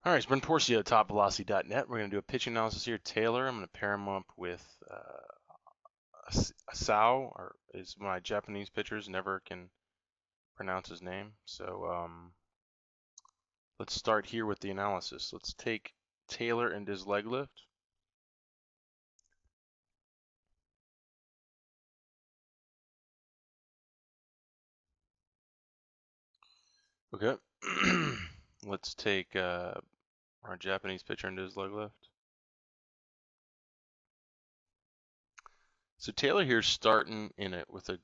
All right, it's Brent Porcio at TopVelocity.net. We're going to do a pitch analysis here. Taylor, I'm going to pair him up with Asao, or is my Japanese pitchers never can pronounce his name. So let's start here with the analysis. Let's take Taylor and his leg lift. Okay. Let's take our Japanese pitcher and his leg lift. So Taylor here's starting in it with a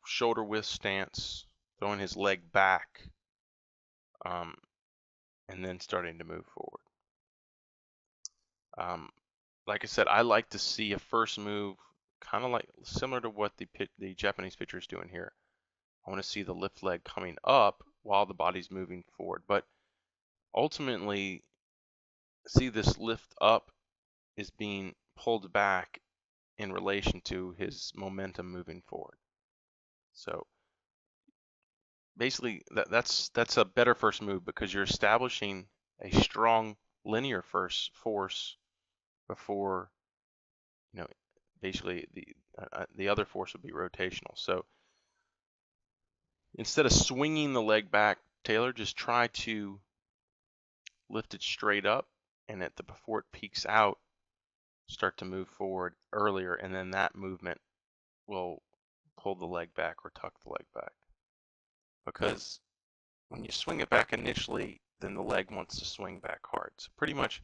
shoulder width stance, throwing his leg back, um, and then starting to move forward. Um, like I said, I like to see a first move kind of like similar to what the Japanese pitcher is doing here. I want to see the lift leg coming up while the body's moving forward, but ultimately see this lift up is being pulled back in relation to his momentum moving forward. So basically that's a better first move because you're establishing a strong linear first force before basically the other force would be rotational. So instead of swinging the leg back, Taylor, just try to lift it straight up, and before it peaks out, start to move forward earlier, and then that movement will pull the leg back or tuck the leg back. Because when you swing it back initially, then the leg wants to swing back hard. So pretty much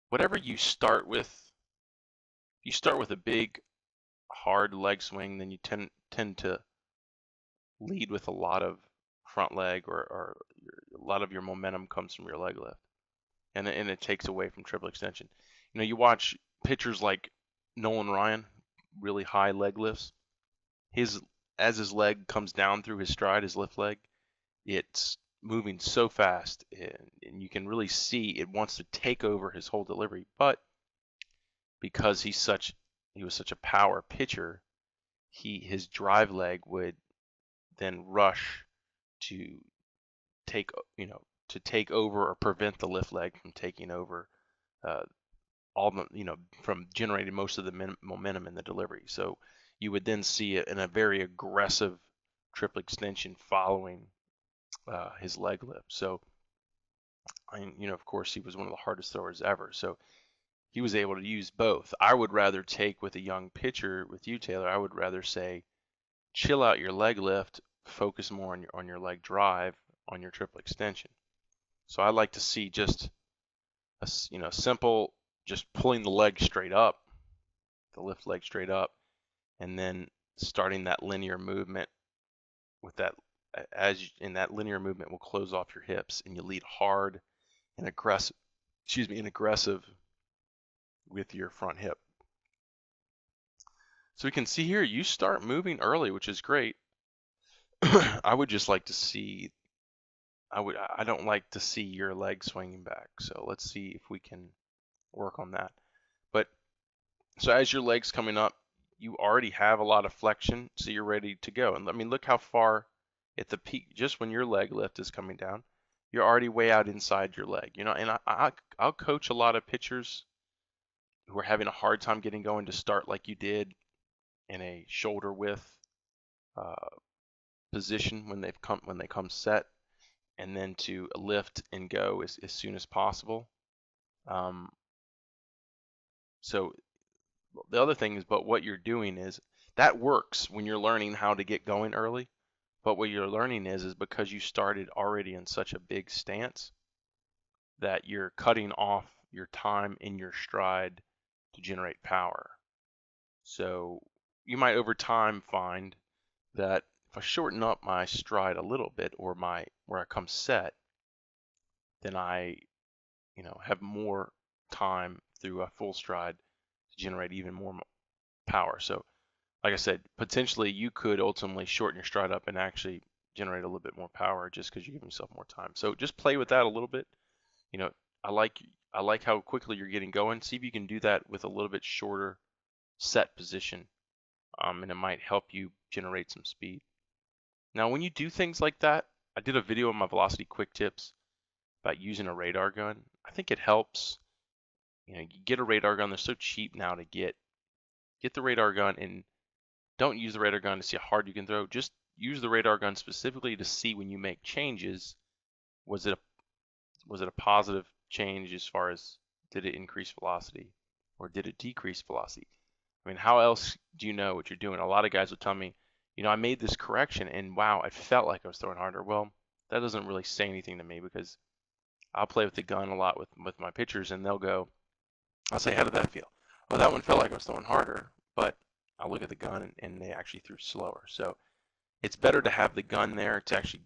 whatever you start with, if you start with a big hard leg swing, then you tend to lead with a lot of front leg, or a lot of your momentum comes from your leg lift, and it takes away from triple extension. You watch pitchers like Nolan Ryan, really high leg lifts. His As his leg comes down through his stride, his lift leg, it's moving so fast, and you can really see it wants to take over his whole delivery. But because he was such a power pitcher, his drive leg would then rush to take to take over or prevent the lift leg from taking over uh, all the from generating most of the momentum in the delivery. So you would then see it in a very aggressive triple extension following his leg lift. So of course he was one of the hardest throwers ever. So he was able to use both. I would rather take with a young pitcher with you, Taylor. I would rather say chill out your leg lift, focus more on your leg drive on your triple extension. So I like to see just a simple, just pulling the leg straight up, the lift leg straight up, and then starting that linear movement with that. In that linear movement will close off your hips, and you lead hard and aggressive. And aggressive with your front hip. So we can see here you start moving early, which is great. I would just like to see. I don't like to see your leg swinging back. So let's see if we can work on that. But so as your leg's coming up, you already have a lot of flexion, so you're ready to go. And I mean, look how far at the peak, just when your leg lift is coming down, you're already way out inside your leg. And I'll coach a lot of pitchers who are having a hard time getting going to start like you did in a shoulder width uh, position when they come set, and then to lift and go as soon as possible. Um, so the other thing is, but what you're doing is that works when you're learning how to get going early. But what you're learning is because you started already in such a big stance that you're cutting off your time in your stride to generate power. So you might over time find that if I shorten up my stride a little bit, or where I come set, then I have more time through a full stride to generate even more power. So like I said, potentially you could ultimately shorten your stride up and actually generate a little bit more power just because you give yourself more time. So just play with that a little bit. You know, I like I like how quickly you're getting going. See if you can do that with a little bit shorter set position, and it might help you generate some speed. Now, when you do things like that, I did a video on my velocity quick tips. about using a radar gun. I think it helps. You get a radar gun. They're so cheap now to get. Get the radar gun and don't use the radar gun to see how hard you can throw. Just use the radar gun specifically to see when you make changes. Was it a positive change as far as did it increase velocity or did it decrease velocity? I mean, how else do you know what you're doing? A lot of guys will tell me, I made this correction and wow, I felt like I was throwing harder. Well, that doesn't really say anything to me because I'll play with the gun a lot with my pitchers and I'll say, how did that feel? Well, that one felt like I was throwing harder, but I'll look at the gun and they actually threw slower. So it's better to have the gun there to actually,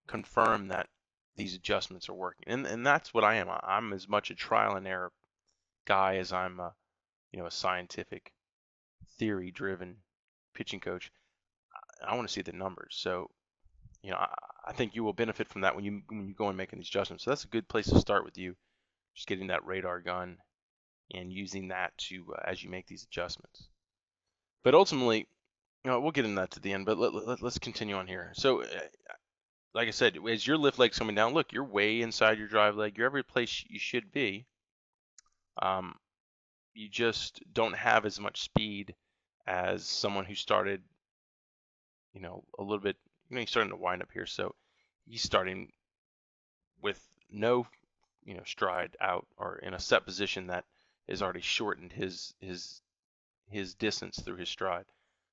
confirm that these adjustments are working. And that's what I am. I'm as much a trial and error guy as I'm a scientific theory-driven pitching coach. I want to see the numbers. So, I think you will benefit from that when you go and making these adjustments. So that's a good place to start with you, just getting that radar gun and using that to as you make these adjustments. But ultimately, we'll get into that to the end. But let's continue on here. So, like I said, as your lift leg's coming down, look, you're way inside your drive leg. You're every place you should be. You just don't have as much speed as someone who started, a little bit, he's starting to wind up here. So he's starting with no, stride out or in a set position that has already shortened his distance through his stride.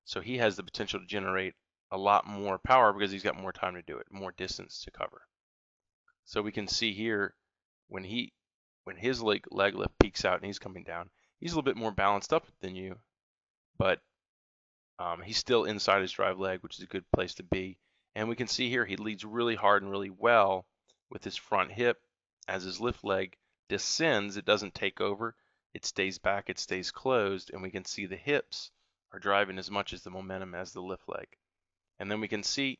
So he has the potential to generate a lot more power because he's got more time to do it, more distance to cover. So we can see here when his leg lift peaks out and he's coming down, he's a little bit more balanced up than you, but he's still inside his drive leg, which is a good place to be. And we can see here he leads really hard and really well with his front hip. As his lift leg descends, it doesn't take over. It stays back, it stays closed, and we can see the hips are driving as much as the momentum as the lift leg. And then we can see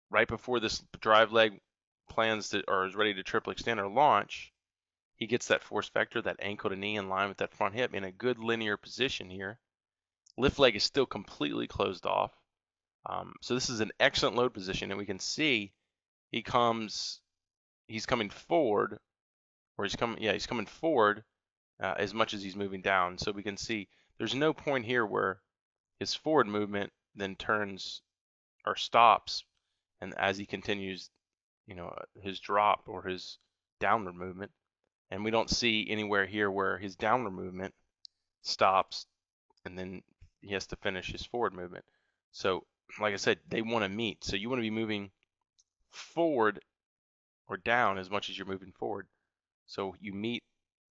right before this drive leg is ready to triple extend or launch, he gets that force vector, that ankle to knee in line with that front hip in a good linear position here. Lift leg is still completely closed off. So this is an excellent load position, and we can see he's coming forward, or he's coming forward as much as he's moving down. So we can see there's no point here where his forward movement then turns or stops, and as he continues, his drop or his downward movement, and we don't see anywhere here where his downward movement stops and then he has to finish his forward movement. So, like I said, they want to meet. So you want to be moving forward or down as much as you're moving forward. So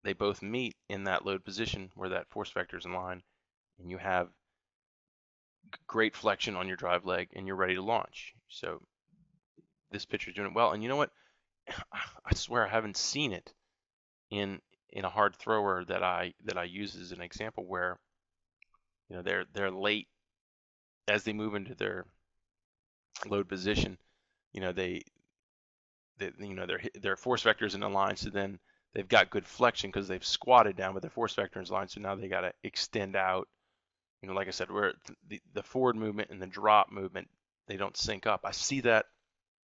they both meet in that load position where that force vector is in line, and you have great flexion on your drive leg and you're ready to launch. So this pitcher's doing it well. And you know what? I swear I haven't seen it in a hard thrower that I use as an example where they're late as they move into their load position. Their force vectors in a line, so then they've got good flexion because they've squatted down, but their force vector is line, so now they got to extend out. Like I said, where the forward movement and the drop movement, they don't sync up. I see that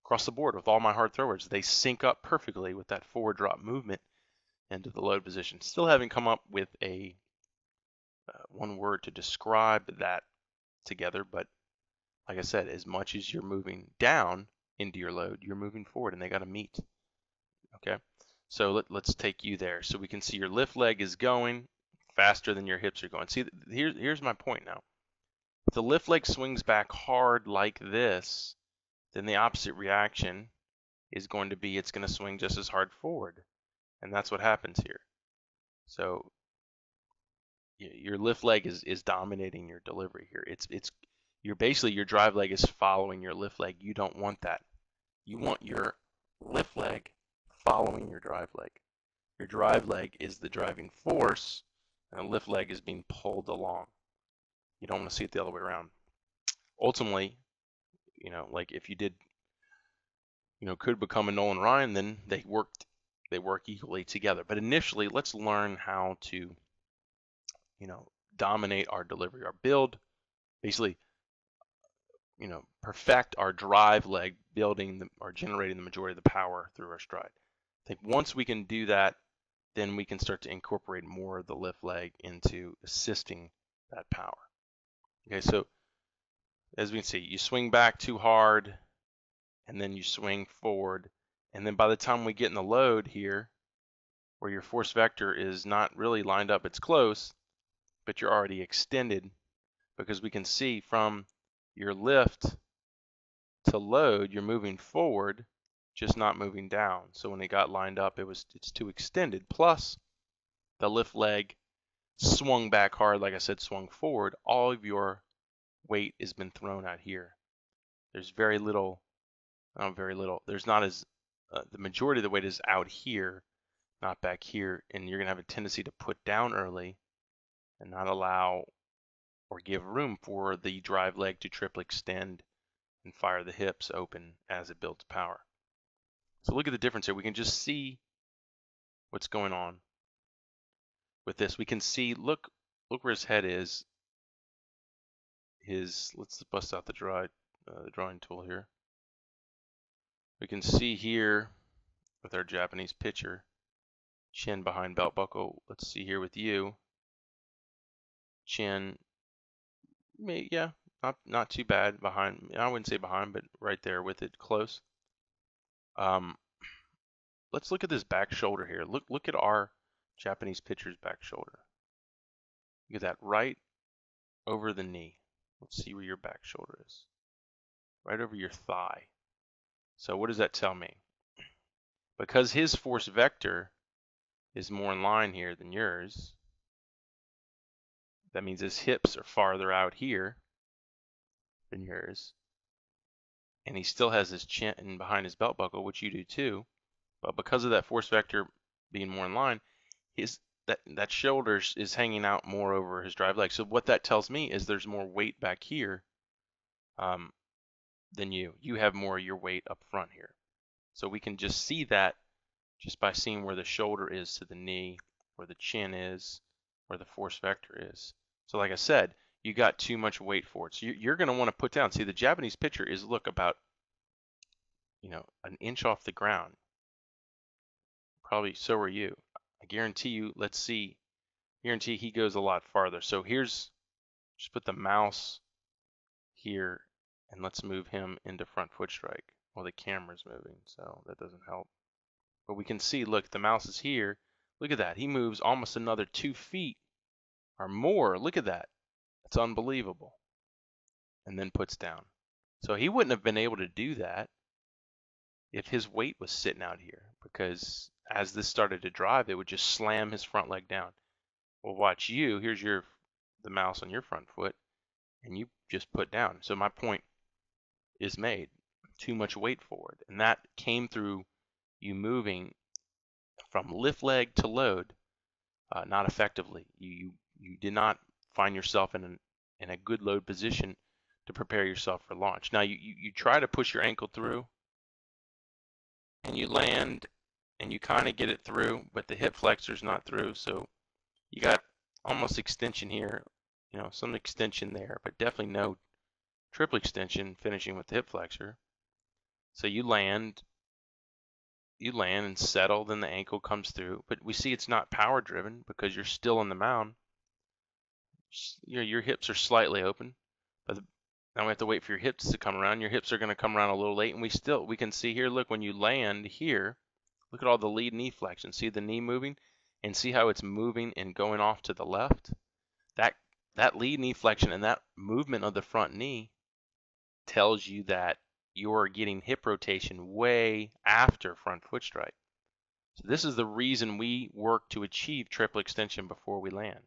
across the board with all my hard throwers. They sync up perfectly with that forward drop movement into the load position. Still haven't come up with a one word to describe that together, but like I said, as much as you're moving down into your load, you're moving forward, and they got to meet. Okay, so let's take you there. So we can see your lift leg is going faster than your hips are going. See, here's my point now. If the lift leg swings back hard like this, then the opposite reaction is going to be it's going to swing just as hard forward. And that's what happens here. So your lift leg is dominating your delivery here. Your drive leg is following your lift leg. You don't want that. You want your lift leg following your drive leg. Your drive leg is the driving force, and the lift leg is being pulled along. You don't want to see it the other way around. Ultimately, like if you did, could become a Nolan Ryan, then they work equally together. But initially, let's learn how to, dominate our delivery, our build. Basically, perfect our drive leg, building or generating the majority of the power through our stride. I think once we can do that, then we can start to incorporate more of the lift leg into assisting that power. Okay, so as we can see, you swing back too hard, and then you swing forward, and then by the time we get in the load here, where your force vector is not really lined up, it's close, but you're already extended, because we can see from your lift to load, you're moving forward, just not moving down. So when it got lined up, it's too extended. Plus, the lift leg swung back hard, like I said, swung forward. All of your weight has been thrown out here. There's very little, not very little. There's not as the majority of the weight is out here, not back here, and you're gonna have a tendency to put down early and not allow or give room for the drive leg to triple extend and fire the hips open as it builds power. So look at the difference here. We can just see what's going on with this. We can see, look where his head is. Let's bust out the drawing tool here. We can see here with our Japanese pitcher, chin behind belt buckle. Let's see here with you, chin, yeah, not too bad behind. I wouldn't say behind, but right there with it, close. Let's look at this back shoulder here. Look at our Japanese pitcher's back shoulder. Look at that, right over the knee. Let's see where your back shoulder is. Right over your thigh. So what does that tell me? Because his force vector is more in line here than yours, that means his hips are farther out here than yours. And he still has his chin behind his belt buckle, which you do too. But because of that force vector being more in line, that shoulder is hanging out more over his drive leg. So what that tells me is there's more weight back here than you. You have more of your weight up front here. So we can just see that just by seeing where the shoulder is to the knee, where the chin is, where the force vector is. So like I said, you got too much weight for it. So you're going to want to put down. See, the Japanese pitcher is, look, about an inch off the ground. Probably so are you. I guarantee you, let's see, guarantee he goes a lot farther. So just put the mouse here and let's move him into front foot strike. Well, the camera's moving, so that doesn't help. But we can see, look, the mouse is here. Look at that. He moves almost another 2 feet or more. Look at that. It's unbelievable. And then puts down. So he wouldn't have been able to do that if his weight was sitting out here, because as this started to drive, it would just slam his front leg down. Well, watch you. Here's the mouse on your front foot, and you just put down. So my point is made. Too much weight forward, and that came through you moving from lift leg to load, not effectively. You did not find yourself in a good load position to prepare yourself for launch. Now you try to push your ankle through, and you land, and you kind of get it through, but the hip flexor's not through, so you got almost extension here, some extension there, but definitely no triple extension finishing with the hip flexor. So you land and settle, then the ankle comes through, but we see it's not power driven because you're still on the mound. Your hips are slightly open, but now we have to wait for your hips to come around. Your hips are going to come around a little late, and we can see here, look, when you land here, look at all the lead knee flexion. See the knee moving, and see how it's moving and going off to the left? That lead knee flexion and that movement of the front knee tells you that you're getting hip rotation way after front foot strike. So this is the reason we work to achieve triple extension before we land.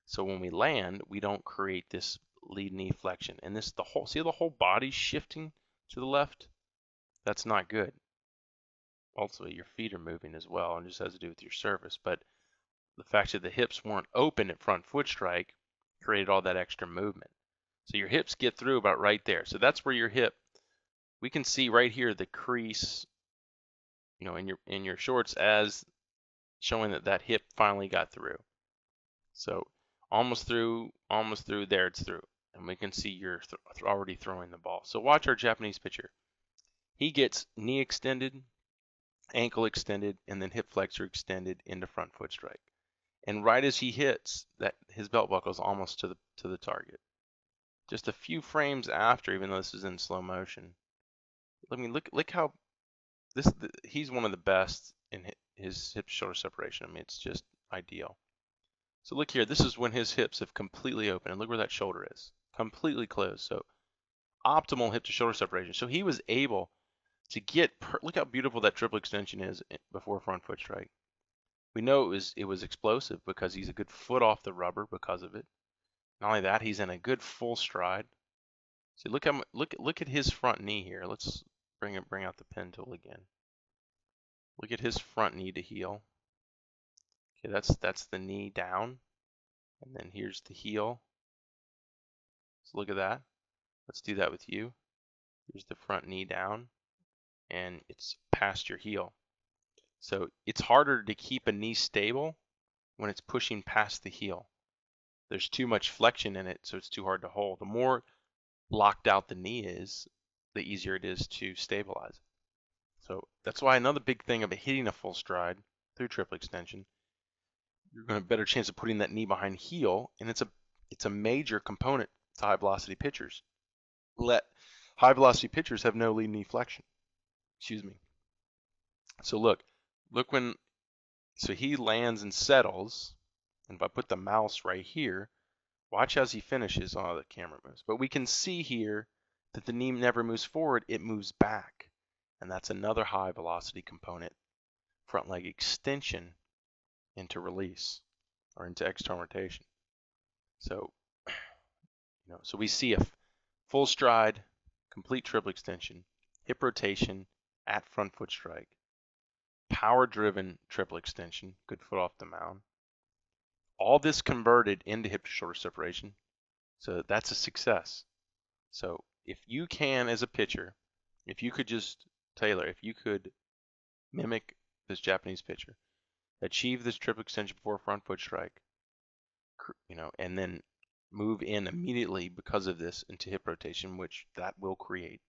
So when we land, we don't create this lead knee flexion. And see the whole body's shifting to the left? That's not good. Also, your feet are moving as well, and just has to do with your surface. But the fact that the hips weren't open at front foot strike created all that extra movement. So your hips get through about right there. So that's where your hip, we can see right here the crease, in your shorts as showing that hip finally got through. So almost through, there it's through. and we can see you're already throwing the ball. So watch our Japanese pitcher. He gets knee extended, ankle extended, and then hip flexor extended into front foot strike. And right as he hits, that his belt buckle is almost to the target. Just a few frames after, even though this is in slow motion. I mean, look how he's one of the best in his hip shoulder separation. I mean, it's just ideal. So look here, this is when his hips have completely opened, and look where that shoulder is, completely closed. So optimal hip to shoulder separation. So he was able to get, look how beautiful that triple extension is before front foot strike. We know it was explosive because he's a good foot off the rubber because of it. Not only that, he's in a good full stride. See, look at his front knee here. Let's bring out the pen tool again. Look at his front knee to heel. Okay, that's the knee down, and then here's the heel. So look at that. Let's do that with you. Here's the front knee down, and it's past your heel. So it's harder to keep a knee stable when it's pushing past the heel. There's too much flexion in it, so it's too hard to hold. The more locked out the knee is, the easier it is to stabilize. So that's why another big thing about hitting a full stride through triple extension, you're going to have a better chance of putting that knee behind heel, and it's a major component to high velocity pitchers. High velocity pitchers have no lead knee flexion. Excuse me. So look when he lands and settles, and if I put the mouse right here, watch as he finishes. Oh, the camera moves. But we can see here that the knee never moves forward, it moves back. And that's another high velocity component, front leg extension into release or into external rotation. So, so we see a full stride, complete triple extension, hip rotation at front foot strike, power driven triple extension, good foot off the mound. All this converted into hip to shoulder separation. So that's a success. So if you can, as a pitcher, if you could just, Taylor, if you could mimic this Japanese pitcher, achieve this triple extension before front foot strike, and then move in immediately because of this into hip rotation, which that will create.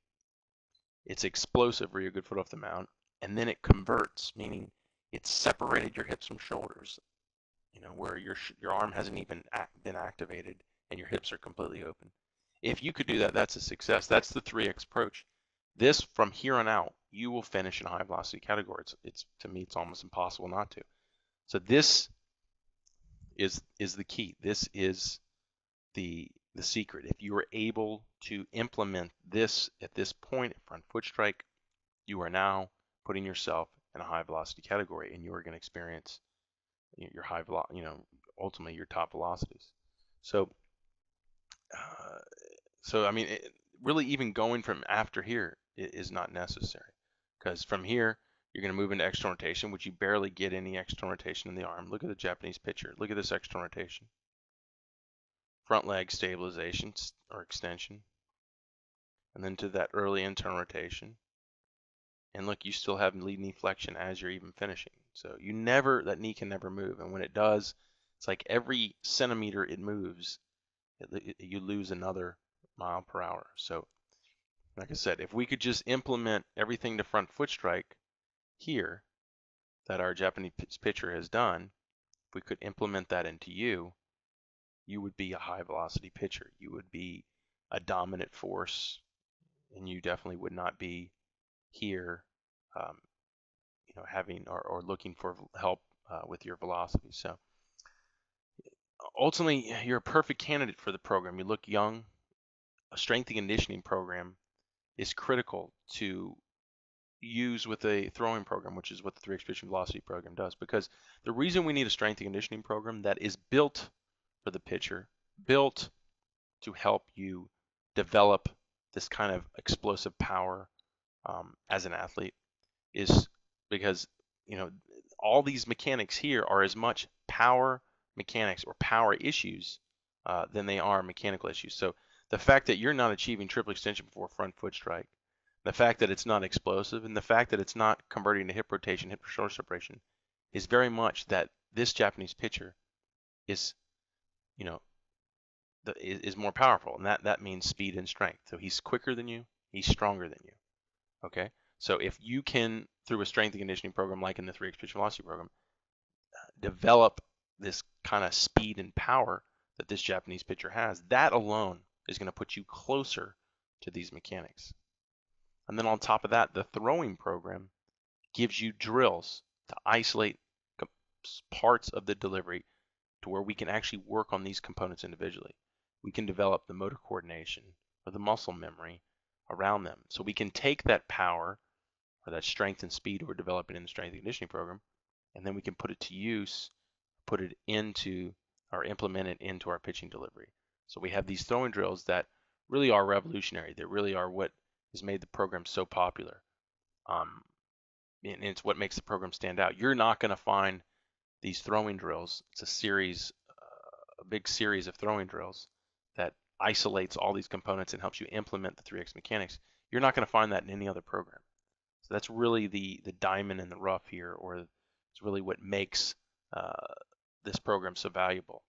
It's explosive where you're good foot off the mound, and then it converts, meaning it's separated your hips from shoulders, where your arm hasn't even been activated and your hips are completely open. If you could do that, that's a success. That's the 3X approach. This, from here on out, you will finish in a high velocity category. To me, it's almost impossible not to. So this is the key. This is the secret. If you are able to implement this at this point at front foot strike, you are now putting yourself in a high velocity category, and you are going to experience your high velocity, ultimately your top velocities. So I mean, really even going from after here is not necessary, because from here you're going to move into external rotation, which you barely get any external rotation in the arm. Look at the Japanese pitcher. Look at this external rotation. Front leg stabilization or extension, and then to that early internal rotation. And look, you still have lead knee flexion as you're even finishing. So that knee can never move. And when it does, it's like every centimeter it moves, you lose another mile per hour. So like I said, if we could just implement everything to front foot strike here that our Japanese pitcher has done, if we could implement that into you would be a high velocity pitcher. You would be a dominant force, and you definitely would not be here, having or looking for help with your velocity. So ultimately, you're a perfect candidate for the program. You look young. A strength and conditioning program is critical to use with a throwing program, which is what the 3X Pitching Velocity program does. Because the reason we need a strength and conditioning program that is built for the pitcher, built to help you develop this kind of explosive power as an athlete, is because all these mechanics here are as much power mechanics or power issues than they are mechanical issues. So the fact that you're not achieving triple extension before front foot strike, the fact that it's not explosive, and the fact that it's not converting to hip rotation, hip to shoulder separation, is very much that this Japanese pitcher is, is more powerful, and that means speed and strength. So he's quicker than you, he's stronger than you. Okay, so if you can, through a strength and conditioning program like in the 3x pitch velocity program, develop this kind of speed and power that this Japanese pitcher has, that alone is going to put you closer to these mechanics. And then on top of that, the throwing program gives you drills to isolate parts of the delivery to where we can actually work on these components individually. We can develop the motor coordination or the muscle memory around them. So we can take that power or that strength and speed we're developing in the strength and conditioning program, and then we can put it to use, put it into or implement it into our pitching delivery. So we have these throwing drills that really are revolutionary. They really are what has made the program so popular. And it's what makes the program stand out. You're not going to find these throwing drills. It's a series, a big series of throwing drills that isolates all these components and helps you implement the 3x mechanics. You're not going to find that in any other program. So that's really the diamond in the rough here, or it's really what makes this program so valuable.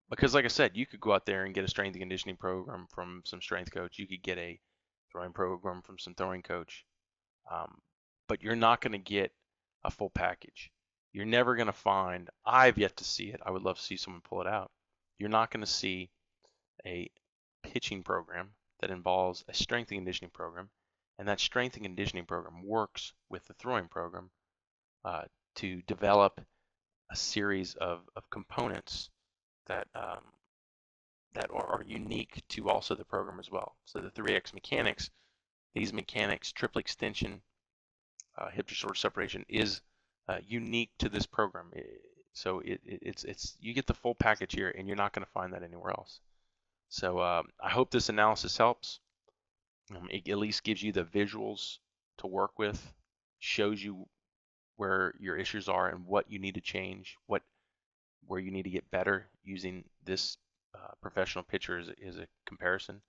Because like I said, you could go out there and get a strength and conditioning program from some strength coach. You could get a throwing program from some throwing coach. But you're not going to get a full package. You're never going to find, I've yet to see it, I would love to see someone pull it out. You're not going to see a pitching program that involves a strength and conditioning program, and that strength and conditioning program works with the throwing program to develop a series of components that that are unique to also the program as well. So the 3x mechanics, these mechanics, triple extension, hip to shoulder separation is unique to this program. So it's you get the full package here, and you're not going to find that anywhere else. So I hope this analysis helps. It at least gives you the visuals to work with, shows you where your issues are and what you need to change, where you need to get better using this professional pitcher as a comparison.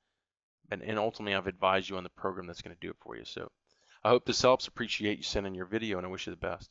And ultimately, I've advised you on the program that's going to do it for you. So I hope this helps. Appreciate you sending your video, and I wish you the best.